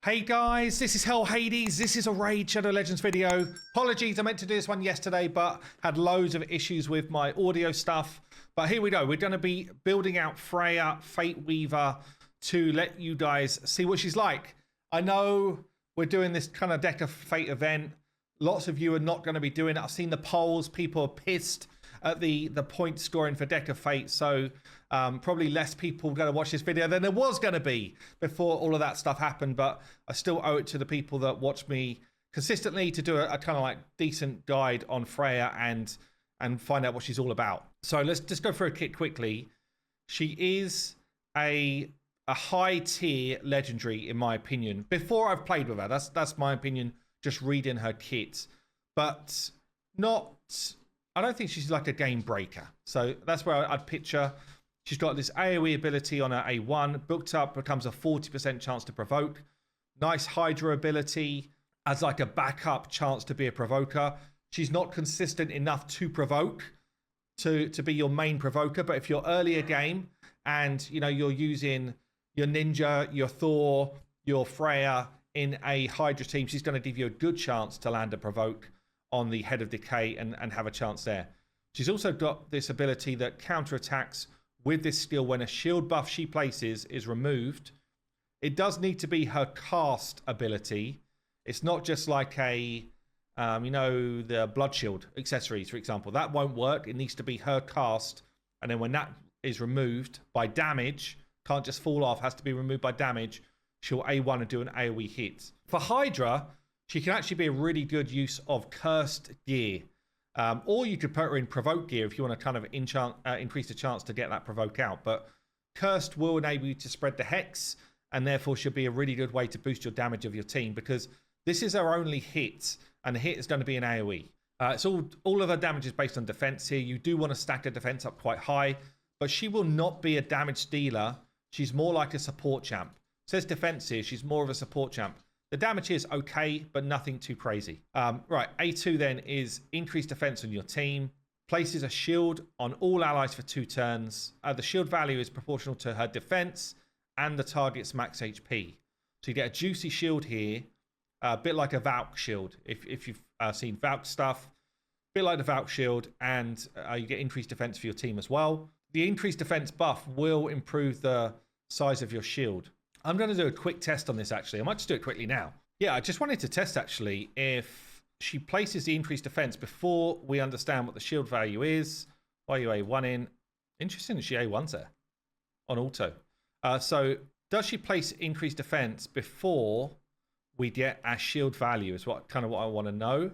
Hey guys, this is Hell Hades. This is a Raid Shadow Legends video. Apologies, I meant to do this one yesterday, but had loads of issues with my audio stuff. But here we go. We're going to be building out FREYJA, Fate Weaver, to let you guys see what she's like. I know we're doing this kind of Deck of Fate event. Lots of you are not going to be doing it. I've seen the polls. People are pissed at the point scoring for Deck of Fate. So probably less people going to watch this video than there was going to be before all of that stuff happened. But I still owe it to the people that watch me consistently to do a kind of like decent guide on FREYJA and find out what she's all about. So let's just go through a kit quickly. She is a high tier legendary, in my opinion. Before I've played with her, that's my opinion, just reading her kit. But not, I don't think she's like a game breaker. So that's where I'd picture. She's got this AoE ability on her A1, booked up, becomes a 40% chance to provoke. Nice Hydra ability as like a backup chance to be a provoker. She's not consistent enough to provoke, to be your main provoker. But if you're earlier game and you know you're using your Ninja, your Thor, your FREYJA in a Hydra team, she's going to give you a good chance to land a provoke on the Head of Decay and have a chance there. She's also got this ability that counterattacks with this skill when a shield buff she places is removed. It does need to be her cast ability. It's not just like a, you know, the blood shield accessories, for example. That won't work. It needs to be her cast. And then when that is removed by damage, can't just fall off, has to be removed by damage, she'll A1 and do an AoE hit. For Hydra, she can actually be a really good use of cursed gear. Or you could put her in provoke gear if you want to kind of increase the chance to get that provoke out. But cursed will enable you to spread the hex, and therefore should be a really good way to boost your damage of your team, because this is her only hit, and the hit is going to be an AoE. It's all of her damage is based on defense here. You do want to stack her defense up quite high, but she will not be a damage dealer. She's more like a support champ. It says defense here, she's more of a support champ. The damage is okay, but nothing too crazy. Right, A2 then is increased defense on your team. Places a shield on all allies for 2 turns. The shield value is proportional to her defense and the target's max HP. So you get a juicy shield here, a bit like a Valk shield. If you've seen Valk stuff, a bit like the Valk shield, and you get increased defense for your team as well. The increased defense buff will improve the size of your shield. I'm going to do a quick test on this, actually. I might just do it quickly now. Yeah, I just wanted to test, actually, if she places the increased defense before we understand what the shield value is. Why are you A1 in? Interesting that she A1's there on auto. So does she place increased defense before we get our shield value is what I want to know.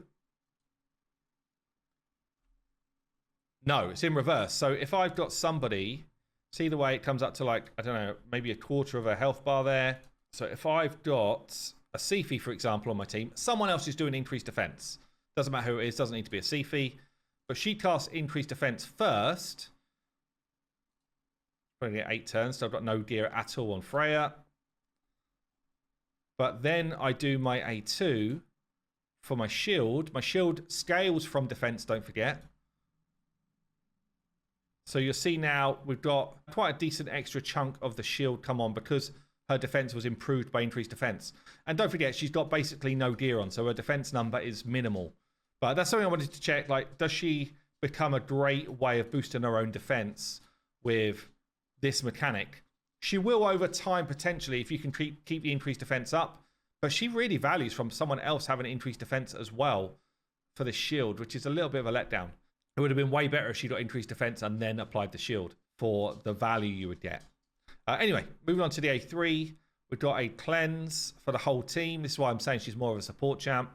No, it's in reverse. So if I've got somebody... See the way it comes up to, like, I don't know, maybe a quarter of a health bar there. So if I've got a Sifi, for example, on my team, someone else is doing increased defense. Doesn't matter who it is, doesn't need to be a Sifi. But she casts increased defense first. Probably get 8 turns, so I've got no gear at all on FREYJA. But then I do my A2 for my shield. My shield scales from defense, don't forget. So you'll see now we've got quite a decent extra chunk of the shield come on because her defense was improved by increased defense. And don't forget, she's got basically no gear on, so her defense number is minimal. But that's something I wanted to check. Like, does she become a great way of boosting her own defense with this mechanic? She will over time, potentially, if you can keep the increased defense up. But she really values from someone else having increased defense as well for the shield, which is a little bit of a letdown. It would have been way better if she got increased defense and then applied the shield for the value you would get. Anyway, moving on to the A3. We've got a cleanse for the whole team. This is why I'm saying she's more of a support champ.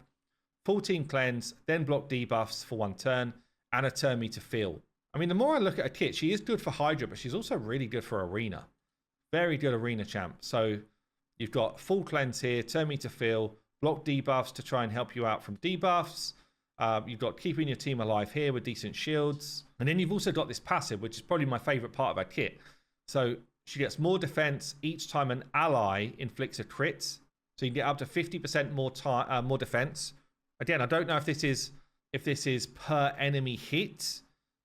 Full team cleanse, then block debuffs for 1 turn, and a turn me to feel. I mean, the more I look at her kit, she is good for Hydra, but she's also really good for Arena. Very good Arena champ. So you've got full cleanse here, turn me to feel, block debuffs to try and help you out from debuffs. You've got keeping your team alive here with decent shields. And then you've also got this passive, which is probably my favorite part of her kit. So she gets more defense each time an ally inflicts a crit. So you can get up to 50% more defense. Again, I don't know if this is per enemy hit.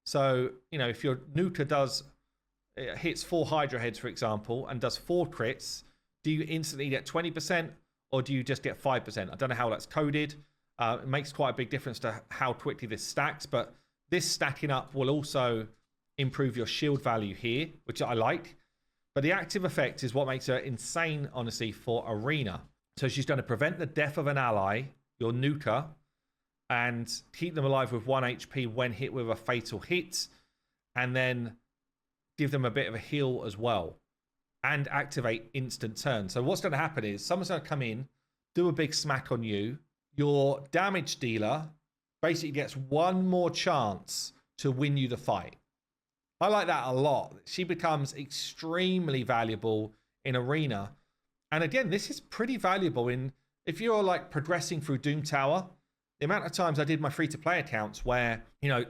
So, you know, if your Nuka hits 4 Hydra heads, for example, and does 4 crits, do you instantly get 20%? or do you just get 5%? I don't know how that's coded. It makes quite a big difference to how quickly this stacks, but this stacking up will also improve your shield value here, which I like. But the active effect is what makes her insane, honestly, for Arena. So she's going to prevent the death of an ally, your nuker, and keep them alive with 1 HP when hit with a fatal hit, and then give them a bit of a heal as well, and activate instant turn. So what's going to happen is someone's going to come in, do a big smack on you. Your damage dealer basically gets one more chance to win you the fight. I like that a lot. She becomes extremely valuable in Arena. And again, this is pretty valuable in if you're like progressing through Doom Tower. The amount of times I did my free-to-play accounts where, you know,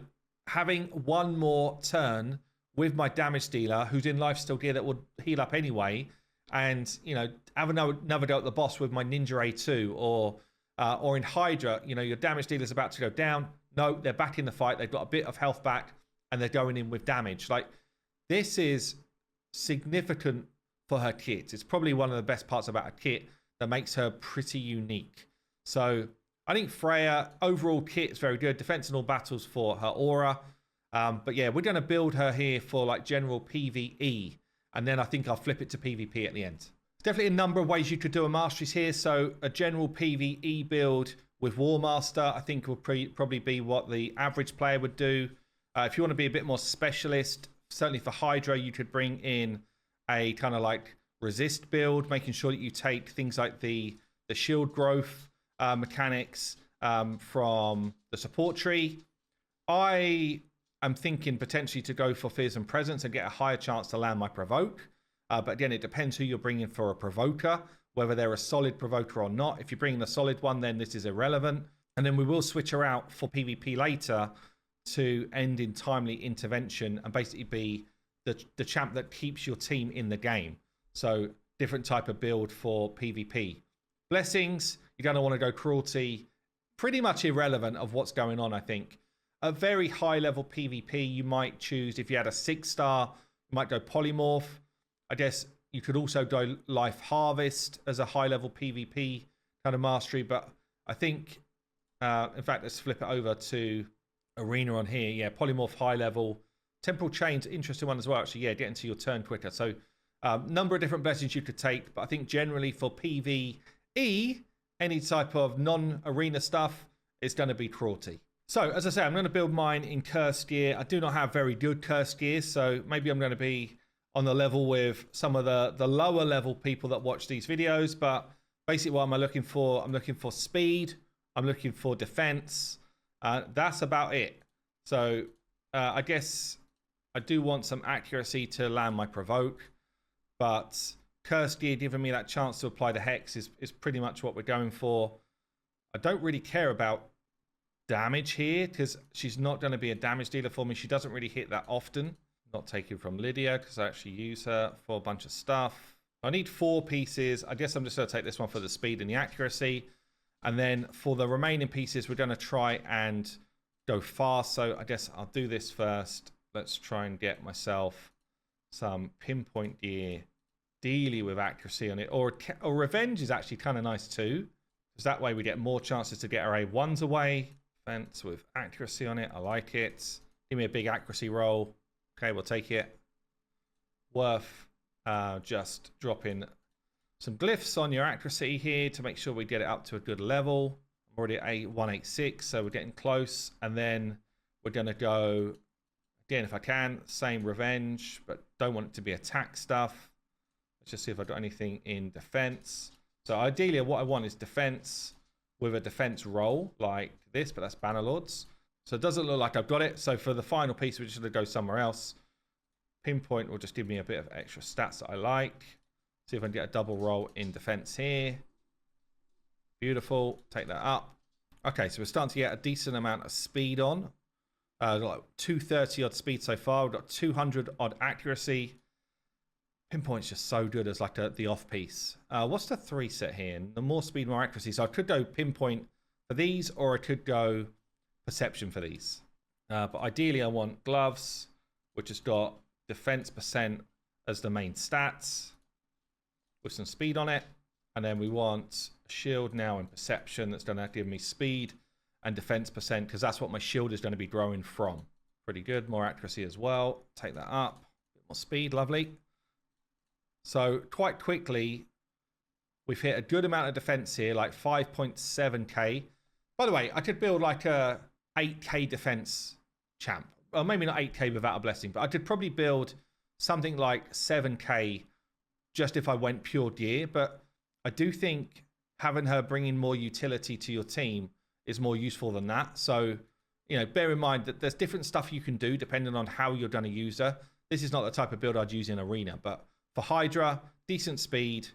having one more turn with my damage dealer who's in lifesteal gear that would heal up anyway, and, you know, have another go at the boss with my Ninja A2, or in Hydra, you know, your damage dealer's about to go down. No, they're back in the fight. They've got a bit of health back and they're going in with damage. Like, this is significant for her kit. It's probably one of the best parts about her kit that makes her pretty unique. So I think FREYJA overall kit is very good. Defense in all battles for her aura. But yeah, we're going to build her here for like general PvE. And then I think I'll flip it to PvP at the end. There's definitely a number of ways you could do a masteries here. So a general PvE build with War Master, I think will probably be what the average player would do. If you want to be a bit more specialist, certainly for Hydra, you could bring in a kind of like resist build, making sure that you take things like the shield growth mechanics from the support tree. I am thinking potentially to go for Fearsome Presence and get a higher chance to land my provoke. But again, it depends who you're bringing for a provoker, whether they're a solid provoker or not. If you're bringing a solid one, then this is irrelevant. And then we will switch her out for PvP later to end in timely intervention and basically be the champ that keeps your team in the game. So different type of build for PvP. Blessings, you're going to want to go cruelty. Pretty much irrelevant of what's going on, I think. A very high level PvP, you might choose, if you had a 6-star, you might go polymorph. I guess you could also go life harvest as a high level PvP kind of mastery. But I think, in fact, let's flip it over to Arena on here. Yeah, polymorph high level. Temporal chain's interesting one as well, actually. Yeah, get into your turn quicker. So number of different blessings you could take. But I think generally for PvE, any type of non-arena stuff, it's going to be cruelty. So, as I say, I'm going to build mine in cursed gear. I do not have very good cursed gear, so maybe I'm going to be on the level with some of the lower level people that watch these videos. But basically, what am I looking for? I'm looking for speed. I'm looking for defense. That's about it. So, I guess I do want some accuracy to land my provoke. But cursed gear giving me that chance to apply the hex is pretty much what we're going for. I don't really care about damage here because she's not going to be a damage dealer for me. She doesn't really hit that often. Not taking from Lydia because I actually use her for a bunch of stuff. I need 4 pieces. I guess I'm just going to take this one for the speed and the accuracy. And then for the remaining pieces, we're going to try and go fast. So I guess I'll do this first. Let's try and get myself some pinpoint gear dealing with accuracy on it. Or revenge is actually kind of nice too, because that way we get more chances to get our A1s away. Defense with accuracy on it. I like it. Give me a big accuracy roll. Okay, we'll take it. Worth just dropping some glyphs on your accuracy here to make sure we get it up to a good level. I'm already at A186, so we're getting close. And then we're going to go, again, if I can, same revenge, but don't want it to be attack stuff. Let's just see if I've got anything in defense. So ideally, what I want is defense with a defense roll like this, but that's Bannerlords. So it doesn't look like I've got it. So for the final piece, we're just going to go somewhere else. Pinpoint will just give me a bit of extra stats that I like. See if I can get a double roll in defense here. Beautiful. Take that up. Okay, so we're starting to get a decent amount of speed on. Like 230 odd speed so far. We've got 200 odd accuracy. Pinpoint's just so good as like the off piece. What's the 3 set here? The more speed, more accuracy. So I could go pinpoint for these, or I could go perception for these. But ideally, I want gloves, which has got defense % as the main stats with some speed on it. And then we want shield now and perception. That's going to give me speed and defense percent, because that's what my shield is going to be growing from. Pretty good. More accuracy as well. Take that up. Bit more speed. Lovely. So quite quickly, we've hit a good amount of defense here, like 5.7k. By the way, I could build like a 8k defense champ. Well, maybe not 8k without a blessing, but I could probably build something like 7k just if I went pure gear. But I do think having her bringing more utility to your team is more useful than that. So, you know, bear in mind that there's different stuff you can do depending on how you're going to use her. This is not the type of build I'd use in Arena, but for Hydra, decent speed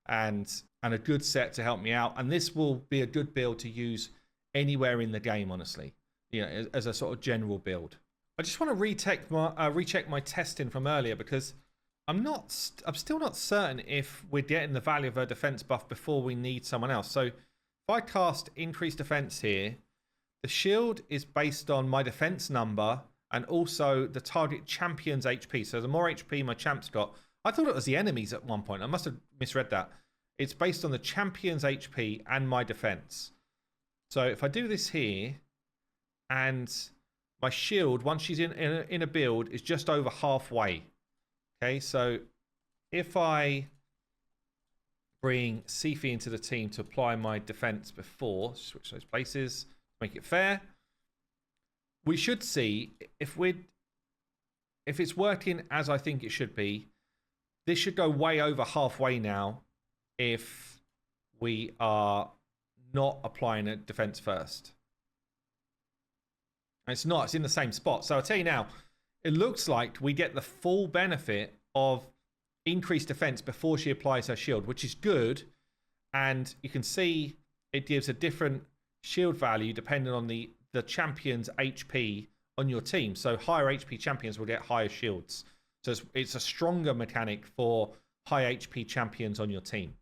and a good set to help me out. And this will be a good build to use anywhere in the game, honestly, you know, as a sort of general build. I just want to recheck my testing from earlier, because I'm still not certain if we're getting the value of her defense buff before we need someone else. So if I cast increased defense here, the shield is based on my defense number and also the target champion's HP. So the more HP my champ's got, I thought it was the enemies at one point. I must have misread that. It's based on the champion's HP and my defense. So if I do this here, and my shield, once she's in a build, is just over halfway. Okay, so if I bring Sifi into the team to apply my defense before, switch those places, make it fair, we should see if it's working as I think it should be. This should go way over halfway now if we are not applying a defense first. And it's not, it's in the same spot. So I'll tell you now, it looks like we get the full benefit of increased defense before she applies her shield, which is good. And you can see it gives a different shield value depending on the champion's HP on your team. So higher HP champions will get higher shields. So it's a stronger mechanic for high HP champions on your team.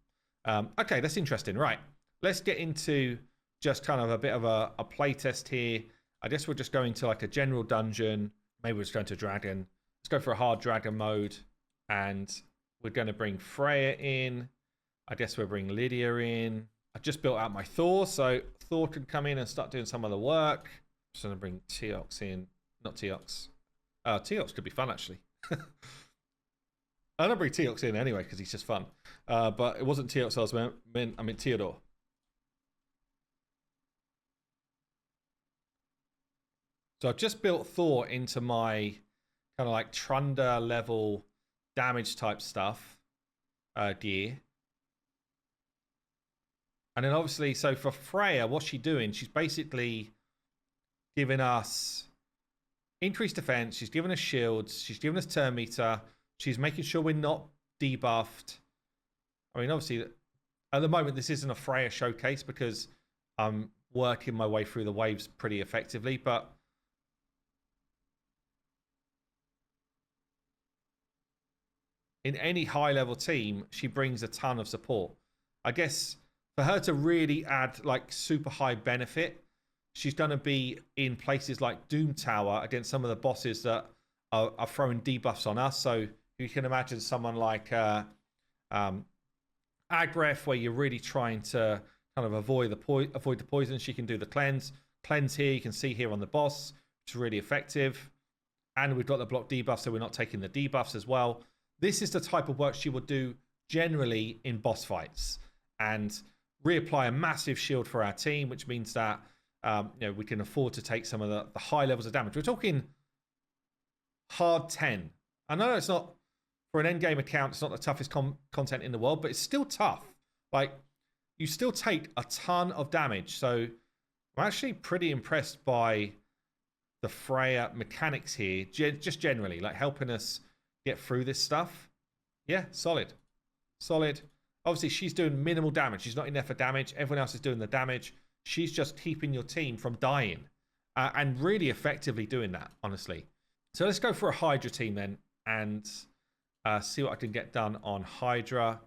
Okay, that's interesting. Right, let's get into just kind of a bit of a play test here. I guess we're just going to like a general dungeon. Maybe we're just going to dragon. Let's go for a hard dragon mode. And we're going to bring FREYJA in. I guess we'll bring Lydia in. I just built out my Thor, so Thor can come in and start doing some of the work. Just going to bring Teox in. Not Teox. Teox could be fun, actually. I don't bring Teox in anyway, because he's just fun. But it wasn't Teox I was I meant Theodore. So I've just built Thor into my kind of like Trunder level damage type stuff gear. And then obviously, so for FREYJA, what's she doing? She's basically giving us increased defense. She's giving us shields. She's giving us turn meter. She's making sure we're not debuffed. I mean, obviously, at the moment, this isn't a FREYJA showcase because I'm working my way through the waves pretty effectively, but in any high-level team, she brings a ton of support. I guess for her to really add like super high benefit, she's going to be in places like Doom Tower against some of the bosses that are throwing debuffs on us. So you can imagine someone like Agref, where you're really trying to kind of avoid the poison. She can do the cleanse here. You can see here on the boss, which is really effective. And we've got the block debuff, so we're not taking the debuffs as well. This is the type of work she will do generally in boss fights, and reapply a massive shield for our team, which means that we can afford to take some of the high levels of damage. We're talking hard 10. I know it's not, for an endgame account, it's not the toughest content in the world, but it's still tough. Like, you still take a ton of damage. So I'm actually pretty impressed by the FREYJA mechanics here, just generally, like helping us get through this stuff. Yeah, solid. Obviously, she's doing minimal damage. She's not in there for damage. Everyone else is doing the damage. She's just keeping your team from dying, and really effectively doing that, honestly. So let's go for a Hydra team then, and see what I can get done on Hydra.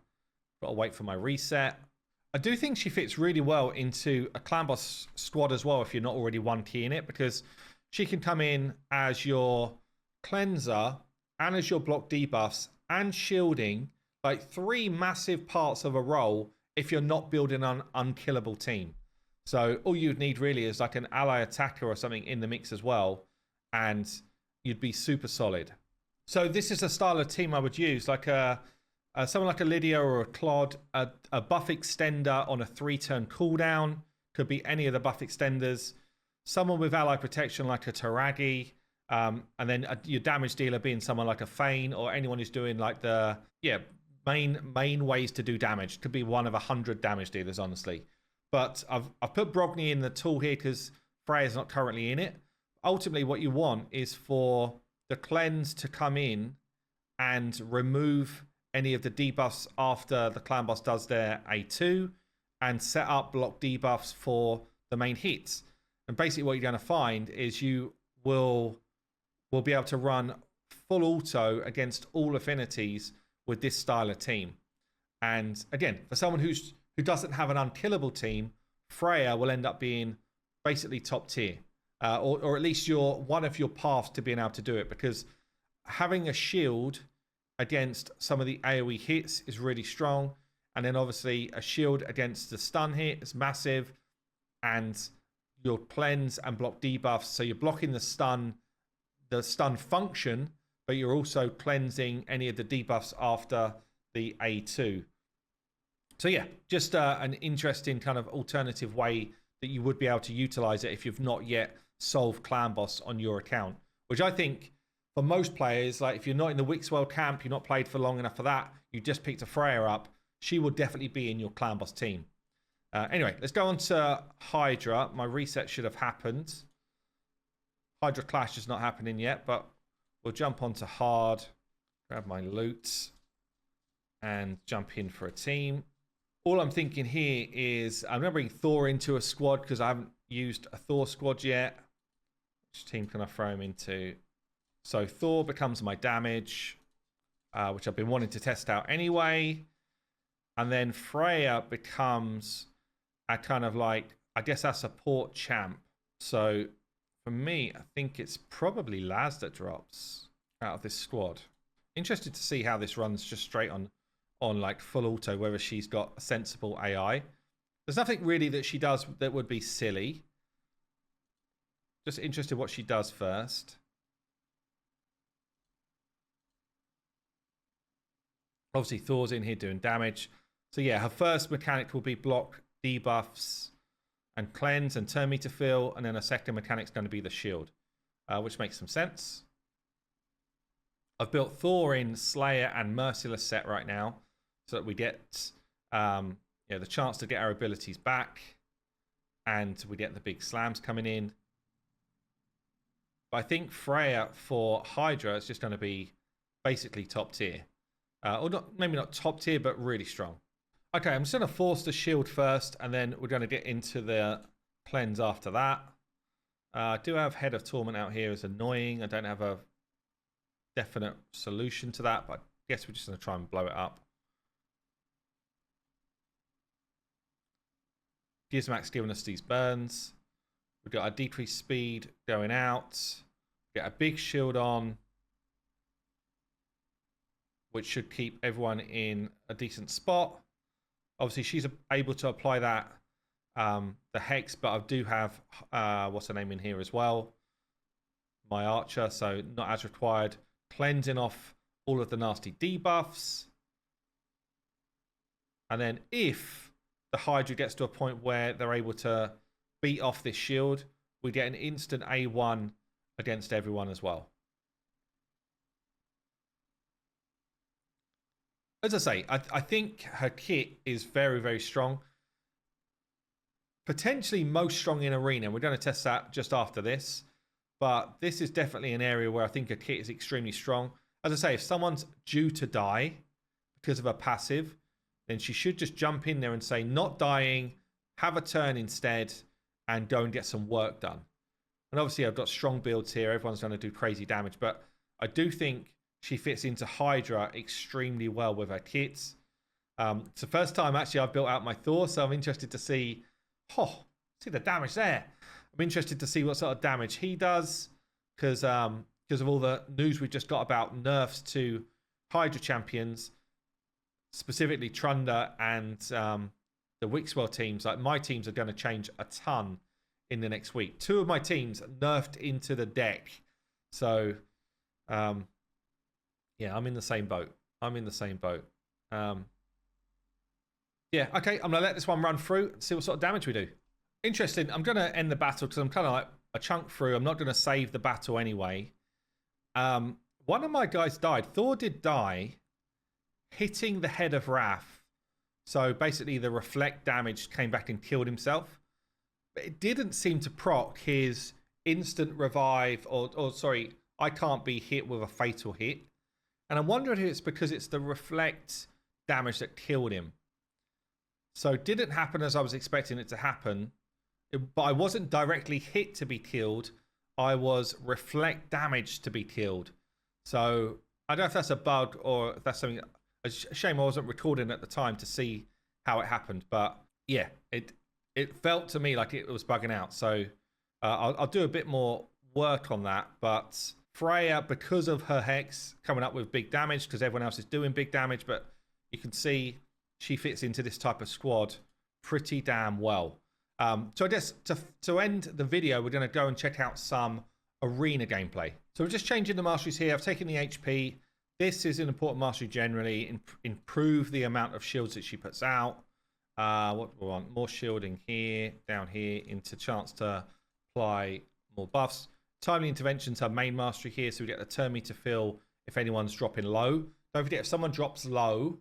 Got to wait for my reset. I do think she fits really well into a clan boss squad as well, if you're not already one key in it, because she can come in as your cleanser and as your block debuffs and shielding, like 3 massive parts of a role if you're not building an unkillable team. So all you'd need really is like an ally attacker or something in the mix as well, and you'd be super solid. So this is a style of team I would use, like someone like a Lydia or a Claude, a buff extender on a 3-turn cooldown. Could be any of the buff extenders. Someone with ally protection like a Taragi, and then your damage dealer being someone like a Fane, or anyone who's doing like the main ways to do damage. Could be one of 100 damage dealers, honestly. But I've put Brogni in the tool here because Freya's not currently in it. Ultimately, what you want is for the cleanse to come in and remove any of the debuffs after the clan boss does their A2, and set up block debuffs for the main hits. And basically what you're going to find is you will be able to run full auto against all affinities with this style of team. And again, for someone who doesn't have an unkillable team, Freya will end up being basically top tier, or at least one of your paths to being able to do it, because having a shield against some of the AoE hits is really strong. And then obviously a shield against the stun hit is massive, and your cleanse and block debuffs. So you're blocking the stun function, but you're also cleansing any of the debuffs after the A2. So yeah, just an interesting kind of alternative way that you would be able to utilize it if you've not yet solved clan boss on your account, which I think for most players, like if you're not in the Wixwell camp, you're not played for long enough for that, you just picked a Freya up, she will definitely be in your clan boss team. Anyway, let's go on to Hydra. My reset should have happened. Hydra Clash is not happening yet, but we'll jump onto hard, grab my loot, and jump in for a team. All I'm thinking here is I'm going to bring Thor into a squad because I haven't used a Thor squad yet. Which team can I throw him into? So Thor becomes my damage, which I've been wanting to test out anyway. And then Freya becomes a kind of like, I guess, a support champ. So for me, I think it's probably Laz that drops out of this squad. Interested to see how this runs just straight on like full auto, whether she's got a sensible AI. There's nothing really that she does that would be silly. Just interested what she does first. Obviously, Thor's in here doing damage. So yeah, her first mechanic will be block, debuffs, and cleanse, and turn me to fill. And then her second mechanic's going to be the shield, which makes some sense. I've built Thor in Slayer and Merciless set right now, so that we get the chance to get our abilities back, and we get the big slams coming in. But I think Freya for Hydra is just going to be basically top tier. Or not, maybe not top tier, but really strong. Okay, I'm just going to force the shield first, and then we're going to get into the cleanse after that. I do have Head of Torment out here as annoying. I don't have a definite solution to that, but I guess we're just going to try and blow it up. Gizmax giving us these burns. We've got a decreased speed going out. Get a big shield on, which should keep everyone in a decent spot. Obviously, she's able to apply that, the Hex, but I do have, what's her name in here as well? My Archer, so not as required. Cleansing off all of the nasty debuffs. And then if the Hydra gets to a point where they're able to beat off this shield, we get an instant A1 against everyone as well. As I say, I think her kit is very, very strong. Potentially most strong in arena. We're going to test that just after this. But this is definitely an area where I think her kit is extremely strong. As I say, if someone's due to die because of a passive, then she should just jump in there and say, not dying, have a turn instead, and go and get some work done. And obviously I've got strong builds here. Everyone's going to do crazy damage. But I do think she fits into Hydra extremely well with her kits. It's the first time actually I've built out my Thor, so I'm interested to see, see the damage there. I'm interested to see what sort of damage he does, because of all the news we've just got about nerfs to Hydra champions, specifically Trunda and the Wixwell teams, like my teams, are going to change a ton in the next week. 2 of my teams nerfed into the deck. So, yeah, I'm in the same boat. Yeah, okay, I'm going to let this one run through and see what sort of damage we do. Interesting. I'm going to end the battle because I'm kind of like a chunk through. I'm not going to save the battle anyway. One of my guys died. Thor did die, hitting the head of Wrath. So basically the reflect damage came back and killed himself. But it didn't seem to proc his instant revive, or sorry, I can't be hit with a fatal hit. And I'm wondering if it's because it's the reflect damage that killed him. So it didn't happen as I was expecting it to happen. But I wasn't directly hit to be killed. I was reflect damage to be killed. So I don't know if that's a bug or if that's something. A shame I wasn't recording at the time to see how it happened. But yeah, it felt to me like it was bugging out. So I'll do a bit more work on that. But FREYJA, because of her Hex coming up with big damage, because everyone else is doing big damage, but you can see she fits into this type of squad pretty damn well. So I guess to end the video, we're going to go and check out some arena gameplay. So we're just changing the masteries here. I've taken the HP. This is an important mastery generally. Improve the amount of shields that she puts out. What do we want? More shielding here, down here, into chance to apply more buffs. Timely interventions are main mastery here, so we get the turn meter fill if anyone's dropping low. Don't forget, if someone drops low,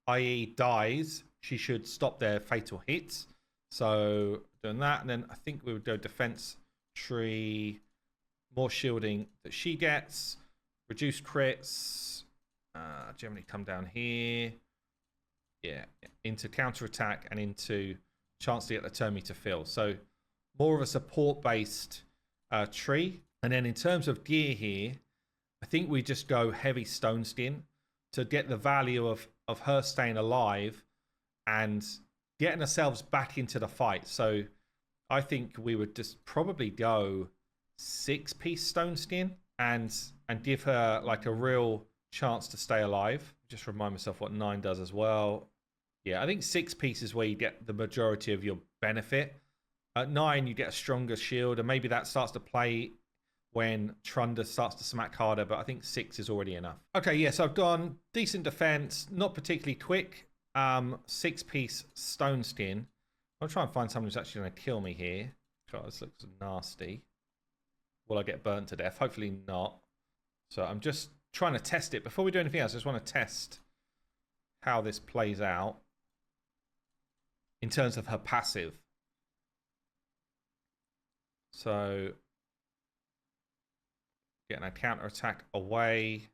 i.e. dies, she should stop their fatal hits. So doing that, and then I think we would go defense tree, more shielding that she gets, reduce crits, generally come down here, yeah, into counter attack and into chance to get the turn meter fill. So more of a support based tree. And then in terms of gear here, I think we just go heavy stone skin to get the value of her staying alive and getting ourselves back into the fight. So I think we would just probably go 6-piece stone skin and give her like a real chance to stay alive. Just remind myself what 9 does as well. Yeah, I think 6-piece is where you get the majority of your benefit. At 9, you get a stronger shield, and maybe that starts to play when Trunda starts to smack harder, but I think 6 is already enough. Okay, yes, I've gone decent defense, not particularly quick. 6-piece stone skin. I'll try and find someone who's actually going to kill me here. God, this looks nasty. Will I get burnt to death? Hopefully not. So I'm just trying to test it. Before we do anything else, I just want to test how this plays out in terms of her passive. So getting a counter attack away.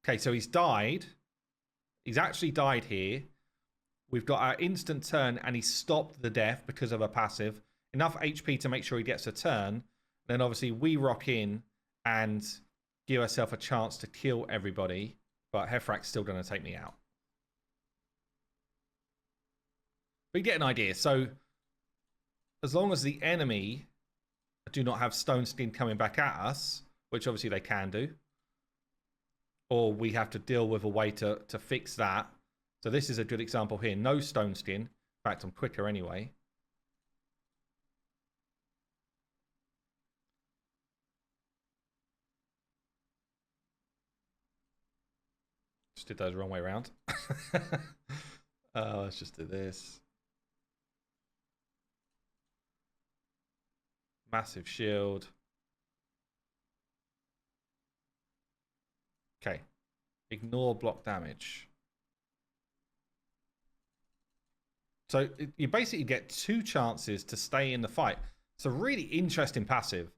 Okay, so he's died. He's actually died here. We've got our instant turn and he stopped the death because of a passive. Enough HP to make sure he gets a turn. Then obviously we rock in and give ourselves a chance to kill everybody. But Hefrak's still going to take me out. But you get an idea. So as long as the enemy do not have stone skin coming back at us, which obviously they can do, or we have to deal with a way to fix that. So this is a good example here. No stone skin. In fact, I'm quicker anyway. Just did those the wrong way around. Let's just do this. Massive shield. Okay. Ignore block damage. So you basically get 2 chances to stay in the fight. It's a really interesting passive.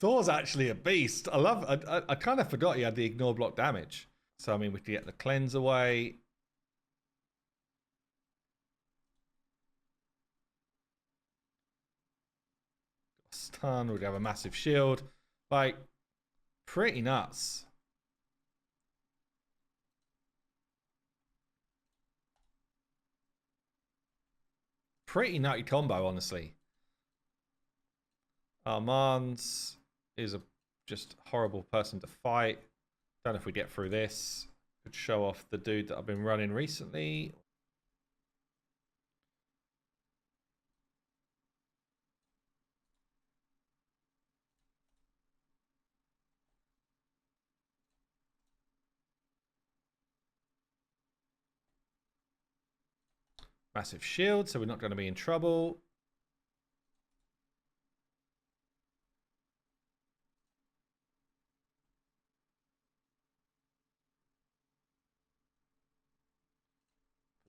Thor's actually a beast. I kind of forgot he had the ignore block damage. So, I mean, we could get the cleanse away. Stun, we'd have a massive shield. Like, pretty nuts. Pretty nutty combo, honestly. Armand's is a just horrible person to fight. Don't know if we get through this. Could show off the dude that I've been running recently. Massive shield, so we're not going to be in trouble.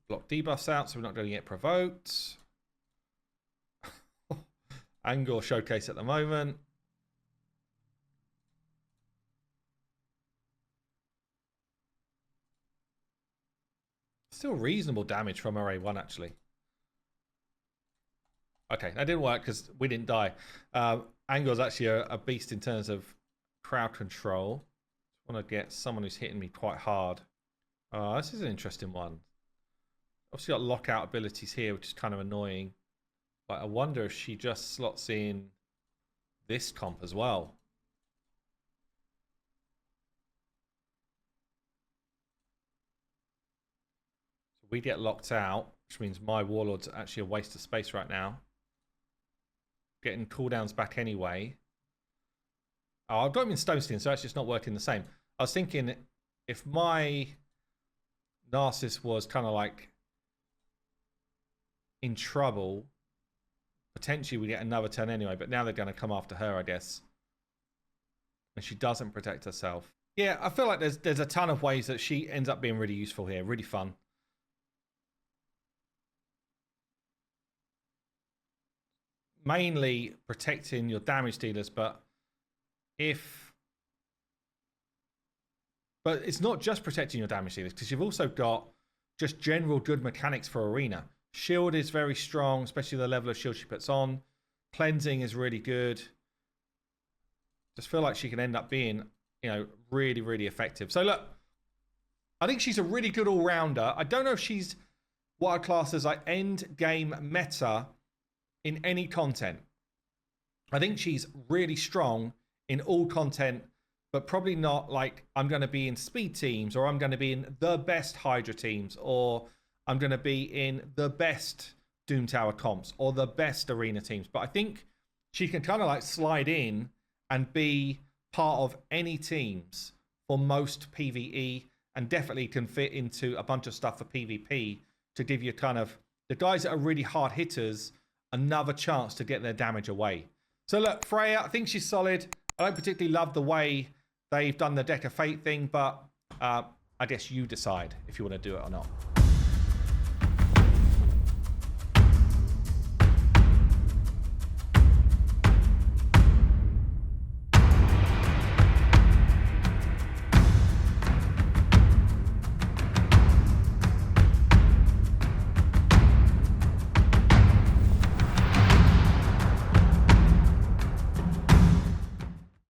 Block debuffs out, so we're not going to get provoked. Angor showcase at the moment. Still reasonable damage from RA1, actually. Okay, that didn't work because we didn't die. Angor's actually a beast in terms of crowd control. I want to get someone who's hitting me quite hard. This is an interesting one. Obviously got lockout abilities here, which is kind of annoying. But I wonder if she just slots in this comp as well. So we get locked out, which means my Warlord's actually a waste of space right now. Getting cooldowns back anyway. Oh, I've got him in Stone Skin, so it's just not working the same. I was thinking if my Narcissus was kind of like in trouble, potentially we get another turn anyway, but now they're going to come after her, I guess. And she doesn't protect herself. Yeah, I feel like there's a ton of ways that she ends up being really useful here, really fun. Mainly protecting your damage dealers, but it's not just protecting your damage dealers, because you've also got just general good mechanics for Arena. Shield is very strong, especially the level of shield she puts on. Cleansing is really good. Just feel like she can end up being, you know, really, really effective. So look, I think she's a really good all-rounder. I don't know if she's what I class as like end game meta in any content. I think she's really strong in all content, but probably not like I'm going to be in speed teams, or I'm going to be in the best Hydra teams, or I'm going to be in the best Doom Tower comps, or the best Arena teams. But I think she can kind of like slide in and be part of any teams for most PvE, and definitely can fit into a bunch of stuff for PvP to give you kind of the guys that are really hard hitters another chance to get their damage away. So look, Freya, I think she's solid. I don't particularly love the way they've done the Deck of Fate thing, but I guess you decide if you want to do it or not.